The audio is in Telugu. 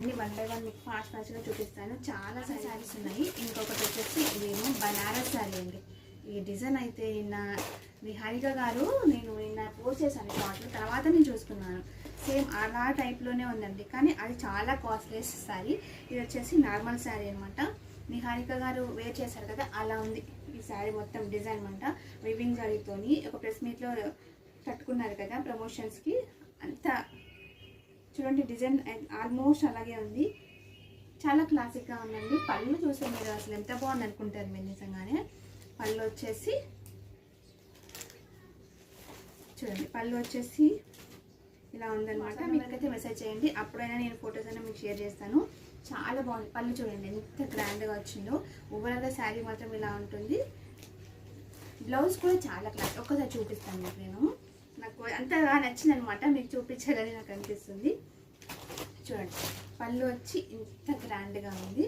అన్ని వన్ బై వన్ మీకు ఫాస్ట్గా చూపిస్తాను. చాలా శారీస్ ఉన్నాయి. ఇంకొకటి వచ్చేసి ఇదేమో బనారస్ శారీ అండి. ఈ డిజైన్ అయితే నిహారిక గారు నేను నిన్న పోస్ట్ చేశాను షార్ట్లో, తర్వాత నేను చూసుకున్నాను. సేమ్ అలా టైప్లోనే ఉందండి, కానీ అది చాలా కాస్ట్లెస్ శారీ. ఇది వచ్చేసి నార్మల్ శారీ అనమాట. నిహారిక గారు వేర్ చేశారు కదా, అలా ఉంది ఈ శారీ మొత్తం డిజైన్ అనమాట. వివింగ్ జరీతోని ఒక ప్రెస్ మీట్లో కట్టుకున్నారు కదా ప్రమోషన్స్కి, అంతా చూడండి డిజైన్ ఆల్మోస్ట్ అలాగే ఉంది. చాలా క్లాసిక్గా ఉందండి. పళ్ళు చూస్తే మీరు అసలు ఎంత బాగుంది అనుకుంటారు మీరు నిజంగానే. పళ్ళు వచ్చేసి చూడండి, పళ్ళు వచ్చేసి ఇలా ఉందన్నమాట. మీకైతే మెసేజ్ చేయండి, అప్పుడైనా నేను ఫొటోస్ అయినా మీకు షేర్ చేస్తాను. చాలా బాగుంది. పళ్ళు చూడండి ఎంత గ్రాండ్గా వచ్చిందో. ఓవరాల్గా శారీ మాత్రం ఇలా ఉంటుంది. బ్లౌజ్ కూడా చాలా క్లాస్. ఒక్కసారి చూపిస్తాను మీకు. నేను నాకు అంతగా నచ్చింది అనమాట, మీకు చూపించాలని నాకు అనిపిస్తుంది. చూడండి పళ్ళు వచ్చి ఇంత గ్రాండ్గా ఉంది.